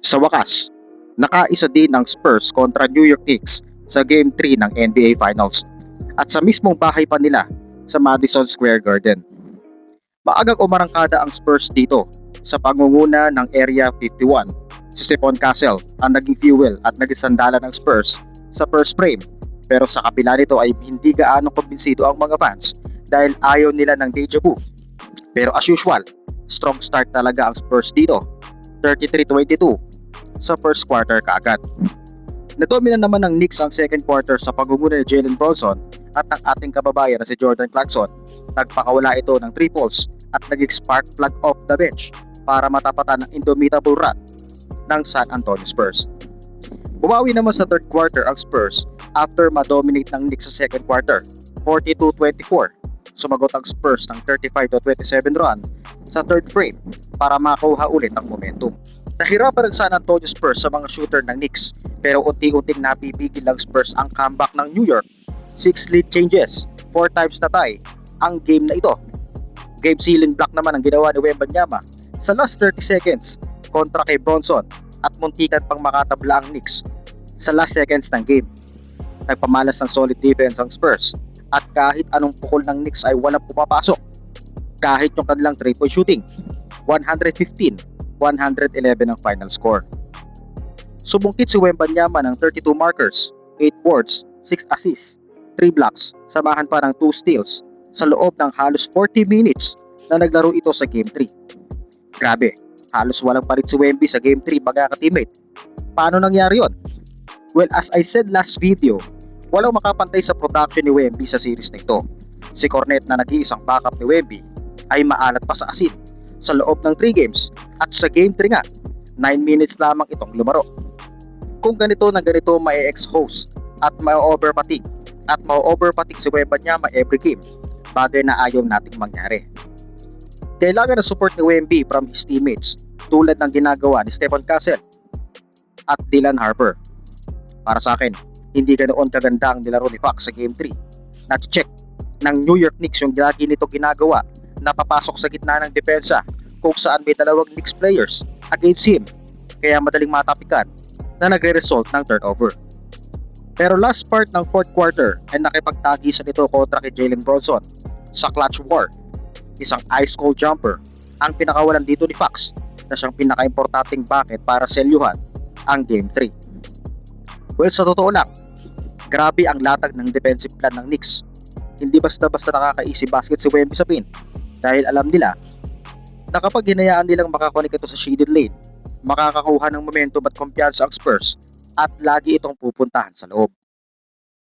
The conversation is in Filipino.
Sa wakas, nakaisa din ang Spurs kontra New York Knicks sa Game 3 ng NBA Finals at sa mismong bahay pa nila sa Madison Square Garden. Maagang umarangkada ang Spurs dito sa pangunguna ng Area 51. Si Stephon Castle ang naging fuel at naging sandala ng Spurs sa first frame, pero sa kabila nito ay hindi gaano kumbinsido ang mga fans dahil ayaw nila ng deja vu. Pero as usual, strong start talaga ang Spurs dito, 33-22 sa first quarter kaagad. Nadomina naman ng Knicks ang second quarter sa pangunguna ni Jalen Brunson at ng ating kababayan na si Jordan Clarkson. Nagpakawala ito ng triples at naging spark plug off the bench para matapatan ang indomitable run ng San Antonio Spurs. Bumawi naman sa third quarter ang Spurs after ma-dominate ng Knicks sa second quarter, 42-24. Sumagot ang Spurs ng 35-27 run sa third frame para makuha ulit ang momentum. Nahirapan ang San Antonio Spurs sa mga shooter ng Knicks, pero unti-unting napipigil lang Spurs ang comeback ng New York. 6 lead changes, 4 times na tie ang game na ito. Game sealing block naman ang ginawa ni Wembanyama sa last 30 seconds kontra kay Bronson at muntikan pang makatabla ang Knicks sa last seconds ng game. Nagpamalas ng solid defense ang Spurs at kahit anong pukol ng Knicks ay walang pumapasok. Kahit yung kanilang 3-point shooting, 115-111 ang final score. Subungkit si Wembanyama ng 32 markers, 8 boards, 6 assists, 3 blocks, samahan pa ng 2 steals sa loob ng halos 40 minutes na naglaro ito sa Game 3. Grabe, halos walang palit si Wemby sa Game 3 mga ka-teammate. Paano nangyari yon? Well, as I said last video, walang makapantay sa production ni Wemby sa series na ito. Si Cornet na nag-iisang backup ni Wemby ay maalat pa sa asin sa loob ng 3 games at sa Game 3 nga, 9 minutes lamang itong lumaro. Kung ganito na ganito ma-expose at ma-overfatigue si Wembanyama every game, bagay na ayaw nating mangyari. Kailangan na support ni Wemby from his teammates tulad ng ginagawa ni Stephon Castle at Dylan Harper. Para sa akin, hindi ganoon kaganda ang nilaro ni Fox sa Game 3. Nag-check ng New York Knicks yung lagi nito ginagawa na papasok sa gitna ng depensa kung saan may dalawang Knicks players against him, kaya madaling matapikan na nagre-result ng turnover. Pero last part ng fourth quarter ay nakipagtagisan ito kontra kay Jalen Brunson sa clutch war. Isang ice cold jumper ang pinakawalan dito ni Fox na siyang pinaka-importanting bucket para selyuhan ang Game 3. Well, sa totoo lang, grabe ang latag ng defensive plan ng Knicks. Hindi basta-basta nakaka-easy basket si Wemby sa pin dahil alam nila na kapag hinayaan nilang makakonik ito sa shaded lane, makakakuha ng momentum at kumpiyansa ang Spurs at lagi itong pupuntahan sa loob.